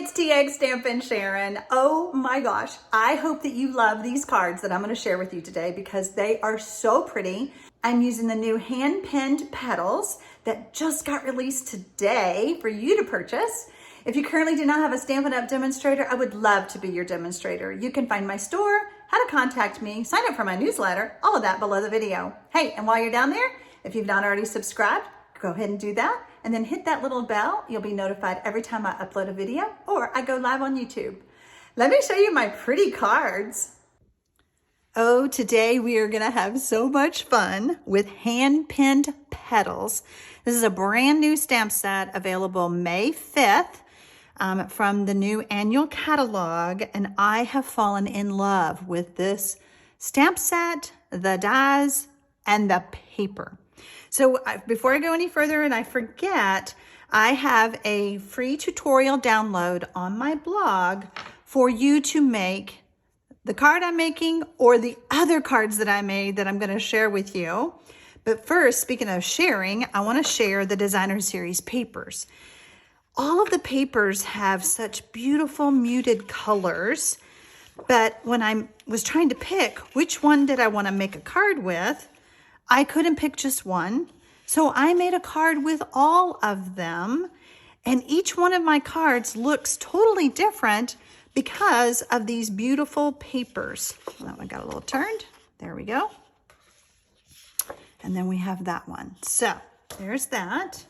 it's TX Stampin' Sharon. Oh my gosh, I hope that you love these cards that I'm going to share with you today because they are so pretty. I'm using the new Hand-Penned Petals that just got released today for you to purchase. If you currently do not have a Stampin' Up demonstrator, I would love to be your demonstrator. You can find my store, how to contact me, sign up for my newsletter, all of that below the video. Hey, and while you're down there, if you've not already subscribed, go ahead and do that. And then hit that little bell. You'll be notified every time I upload a video or I go live on YouTube. Let me show you my pretty cards. Oh, today we are gonna have so much fun with Hand-Penned Petals. This is a brand new stamp set available May 5th from the new annual catalog. And I have fallen in love with this stamp set, the dies, and the paper. So before I go any further and I forget, I have a free tutorial download on my blog for you to make the card I'm making or the other cards that I made that I'm going to share with you. But first, speaking of sharing, I want to share the Designer Series papers. All of the papers have such beautiful muted colors, but when I was trying to pick which one did I want to make a card with, I couldn't pick just one. So I made a card with all of them, and each one of my cards looks totally different because of these beautiful papers. That one got a little turned. There we go. And then we have that one. So there's that.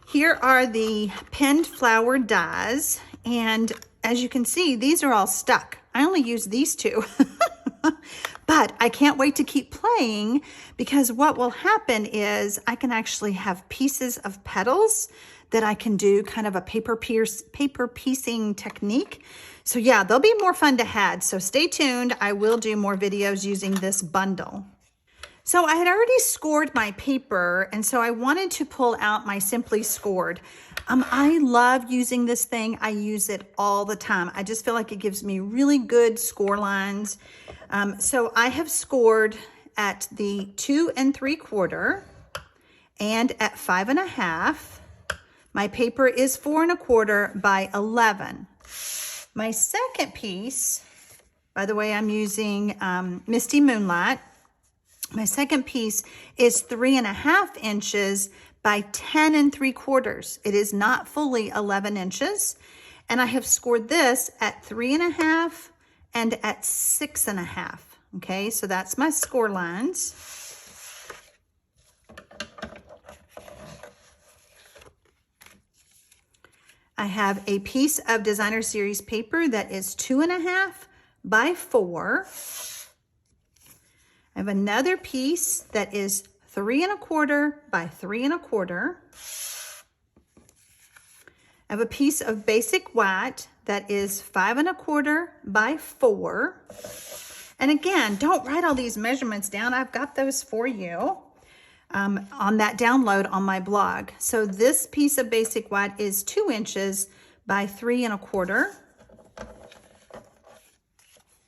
Here are the pinned flower dies, and as you can see, these are all stuck. I only use these two. But I can't wait to keep playing because what will happen is I can actually have pieces of petals that I can do kind of a paper piecing technique. So yeah, they'll be more fun to have. So stay tuned. I will do more videos using this bundle. So I had already scored my paper, and so I wanted to pull out my Simply Scored. I love using this thing. I use it all the time. I just feel like it gives me really good score lines. So I have scored at the 2 3/4 and at 5 1/2. My paper is 4 1/4 by 11. My second piece, by the way, I'm using Misty Moonlight. My second piece is 3 1/2 inches by 10 3/4. It is not fully 11 inches. And I have scored this at 3 1/2 and at 6 1/2. Okay, so that's my score lines. I have a piece of Designer Series paper that is 2 1/2 by 4. I have another piece that is 3 1/4 by 3 1/4. I have a piece of basic white that is 5 1/4 by 4. And again, don't write all these measurements down. I've got those for you on that download on my blog. So this piece of basic white is 2 inches by 3 1/4.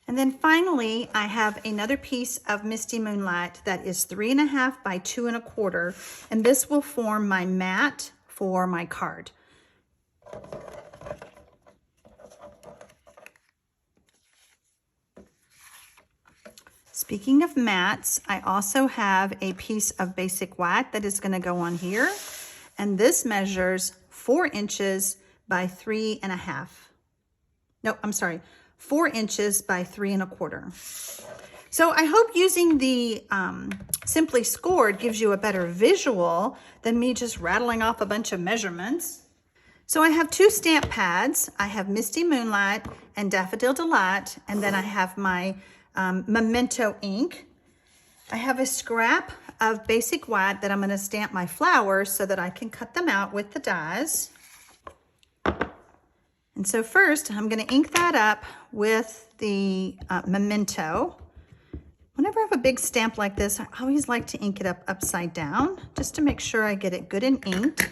And then finally, I have another piece of Misty Moonlight that is 3 1/2 by 2 1/4. And this will form my mat for my card. Speaking of mats, I also have a piece of basic white that is going to go on here. And this measures 4 inches by 3 1/2. No, I'm sorry, 4 inches by 3 1/4. So I hope using the Simply Scored gives you a better visual than me just rattling off a bunch of measurements. So I have 2 stamp pads. I have Misty Moonlight and Daffodil Delight, and then I have my Memento ink. I have a scrap of basic white that I'm going to stamp my flowers so that I can cut them out with the dies. And so first I'm going to ink that up with the Memento. Whenever I have a big stamp like this, I always like to ink it up upside down just to make sure I get it good and inked.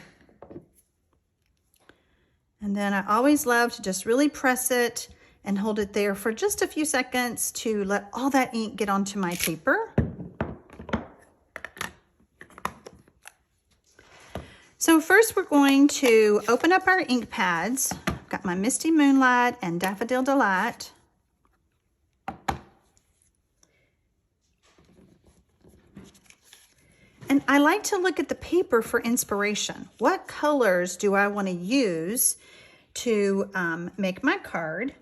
And then I always love to just really press it and hold it there for just a few seconds to let all that ink get onto my paper. So first we're going to open up our ink pads got my Misty Moonlight and Daffodil Delight. And I like to look at the paper for inspiration. What colors do I want to use to make my card?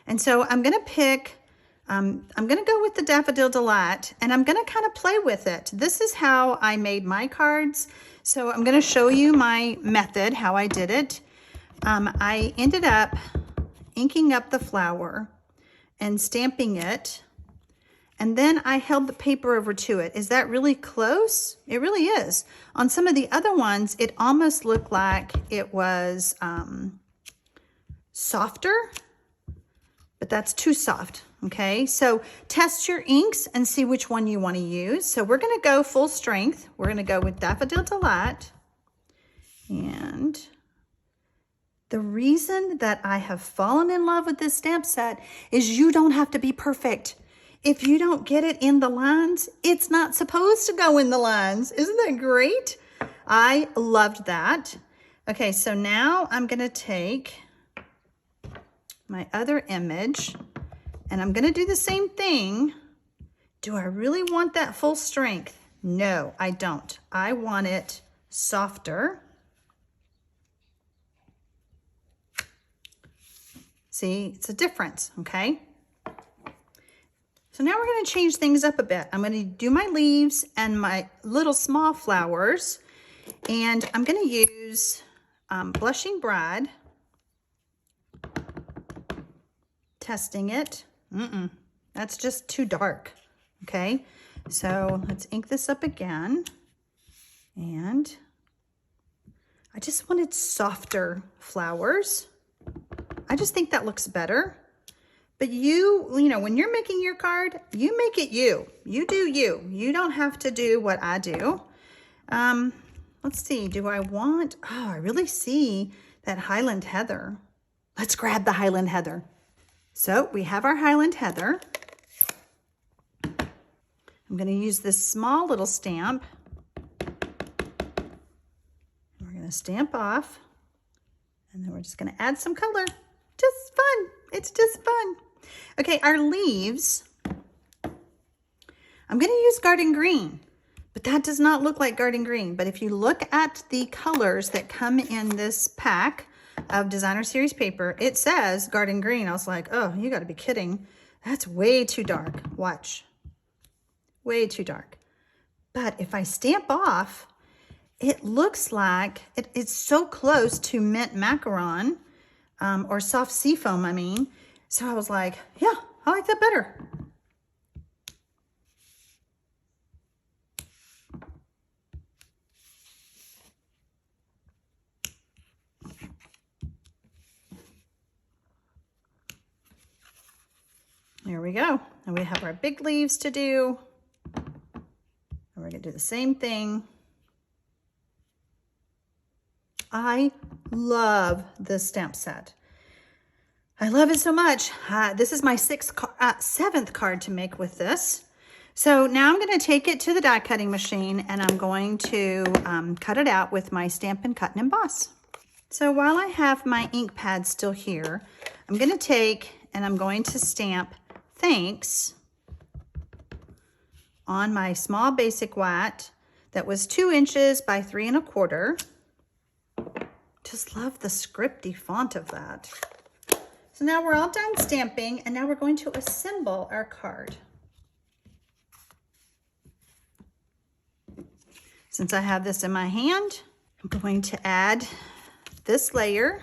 And so I'm going to pick, I'm going to go with the Daffodil Delight, and I'm going to kind of play with it. This is how I made my cards. So I'm going to show you my method, how I did it. I ended up inking up the flower and stamping it. And then I held the paper over to it. Is that really close? It really is. On some of the other ones, it almost looked like it was softer, but that's too soft, okay? So test your inks and see which one you want to use. So we're gonna go full strength. We're gonna go with Daffodil Delight. And the reason that I have fallen in love with this stamp set is you don't have to be perfect. If you don't get it in the lines, it's not supposed to go in the lines. Isn't that great? I loved that. Okay, so now I'm gonna take my other image and I'm gonna do the same thing. Do I really want that full strength? No, I don't. I want it softer. See, it's a difference, okay? So now we're going to change things up a bit. I'm going to do my leaves and my little small flowers. And I'm going to use Blushing Bride. Testing it. That's just too dark. Okay, so let's ink this up again. And I just wanted softer flowers. I just think that looks better. But you know, when you're making your card, you make it you. You do you. You don't have to do what I do. Let's see, do I want, oh, I really see that Highland Heather. Let's grab the Highland Heather. So we have our Highland Heather. I'm going to use this small little stamp. We're going to stamp off. And then we're just going to add some color. Just fun. It's just fun. Okay, our leaves, I'm going to use Garden Green, but that does not look like Garden Green. But if you look at the colors that come in this pack of Designer Series paper, it says Garden Green. I was like, oh, you got to be kidding. That's way too dark. Watch. Way too dark. But if I stamp off, it looks like it's so close to Mint Macaron or Soft Seafoam, I mean. So I was like, yeah, I like that better. There we go. And we have our big leaves to do. And we're going to do the same thing. I love this stamp set. I love it so much. This is my seventh card to make with this. So now I'm going to take it to the die cutting machine and I'm going to cut it out with my Stampin' Cut and Emboss. So while I have my ink pad still here, I'm going to take and I'm going to stamp Thanks on my small basic white that was 2 inches by 3 1/4. Just love the scripty font of that. So now we're all done stamping and now we're going to assemble our card. Since I have this in my hand, I'm going to add this layer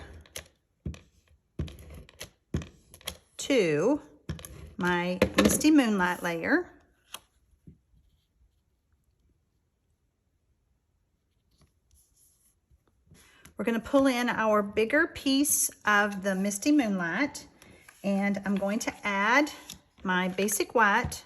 to my Misty Moonlight layer. We're going to pull in our bigger piece of the Misty Moonlight, and I'm going to add my basic white.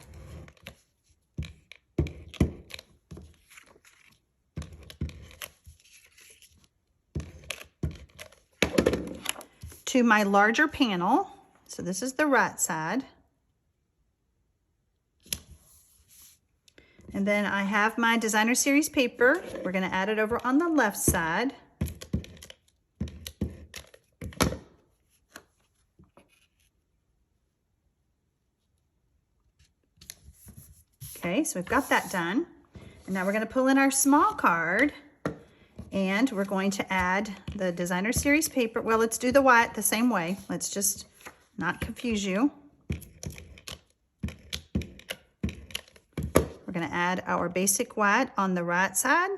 To my larger panel. So this is the right side. And then I have my Designer Series paper. We're going to add it over on the left side. Okay, so we've got that done. And now we're going to pull in our small card, and we're going to add the designer series paper. Well, let's do the white the same way. Let's just not confuse you. We're going to add our basic white on the right side.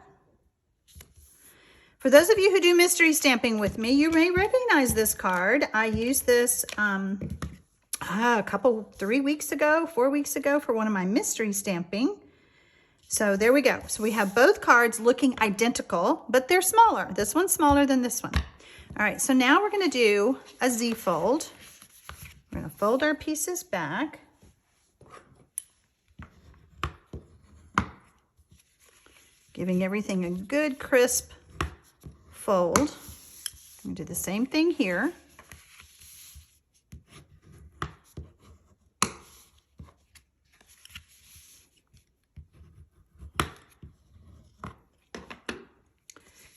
For those of you who do mystery stamping with me, you may recognize this card. I used this 4 weeks ago for one of my mystery stamping. So there we go. So we have both cards looking identical, but they're smaller. This one's smaller than this one. All right, so now we're going to do a Z fold. We're going to fold our pieces back. Giving everything a good crisp fold. I'm going to do the same thing here.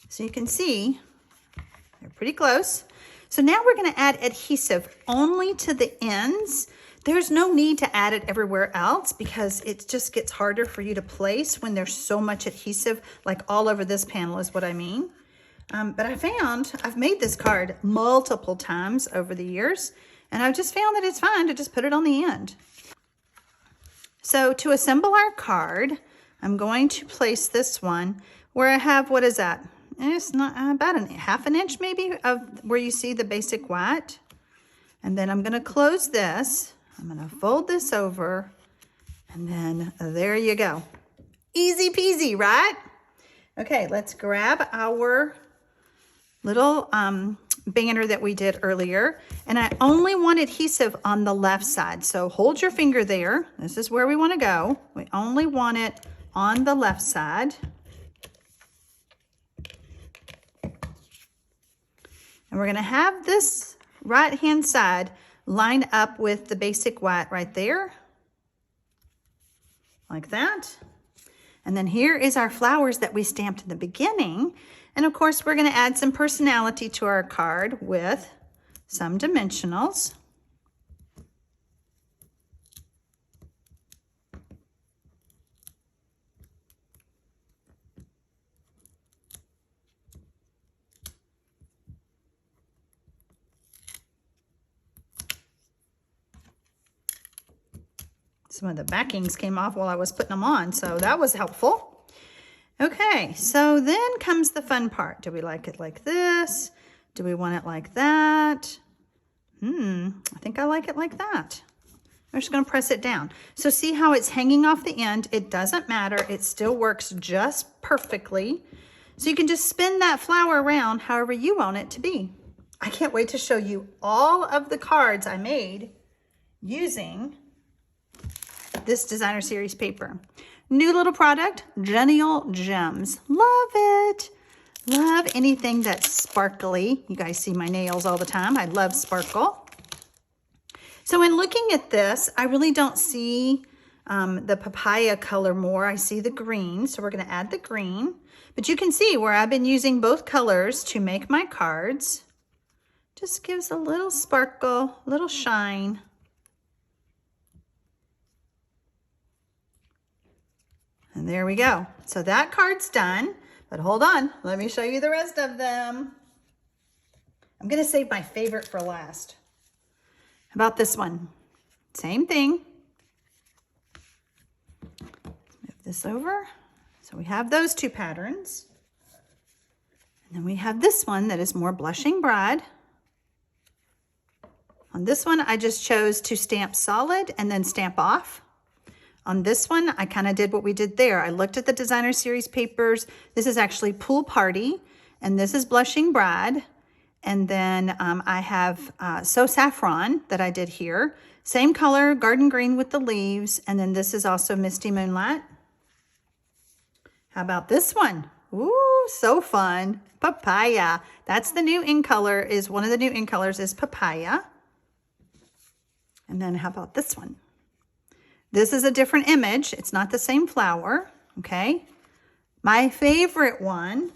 So you can see they're pretty close. So now we're going to add adhesive only to the ends. There's no need to add it everywhere else because it just gets harder for you to place when there's so much adhesive, like all over this panel is what I mean. But I've made this card multiple times over the years, and I've just found that it's fine to just put it on the end. So to assemble our card, I'm going to place this one where I have, what is that? It's not about half an inch maybe of where you see the basic white. And then I'm going to close this. I'm going to fold this over, and then there you go. Easy peasy, right? Okay, let's grab our little banner that we did earlier, and I only want adhesive on the left side. So hold your finger there. This is where we want to go. We only want it on the left side. And we're going to have this right-hand side line up with the basic white right there, like that. And then here is our flowers that we stamped in the beginning. And of course, we're going to add some personality to our card with some dimensionals. Some of the backings came off while I was putting them on, so that was helpful. Okay, so then comes the fun part. Do we like it like this? Do we want it like that? I think I like it like that. I'm just going to press it down. So see how it's hanging off the end? It doesn't matter. It still works just perfectly. So you can just spin that flower around however you want it to be. I can't wait to show you all of the cards I made using this designer series paper. New little product, Genial Gems. Love it. Love anything that's sparkly. You guys see my nails all the time. I love sparkle. So in looking at this, I really don't see the papaya color more. I see the green, so we're going to add the green. But you can see where I've been using both colors to make my cards. Just gives a little sparkle, a little shine. And there we go. So that card's done, but hold on. Let me show you the rest of them. I'm going to save my favorite for last. How about this one? Same thing. Move this over. So we have those two patterns. And then we have this one that is more Blushing Bride. On this one, I just chose to stamp solid and then stamp off. On this one, I kind of did what we did there. I looked at the designer series papers. This is actually Pool Party, and this is Blushing Bride. And then I have So Saffron that I did here. Same color, garden green with the leaves. And then this is also Misty Moonlight. How about this one? Ooh, so fun. Papaya. That's the new in color, is one of the new in colors is Papaya. And then how about this one? This is a different image. It's not the same flower, okay? My favorite one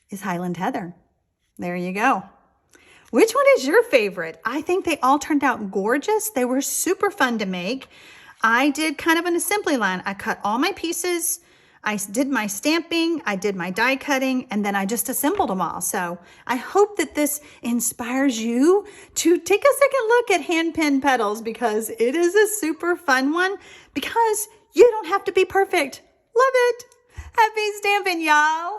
is Highland Heather. There you go. Which one is your favorite? I think they all turned out gorgeous. They were super fun to make. I did kind of an assembly line. I cut all my pieces, I did my stamping, I did my die cutting, and then I just assembled them all. So I hope that this inspires you to take a second look at hand-penned petals, because it is a super fun one, because you don't have to be perfect. Love it. Happy stamping, y'all.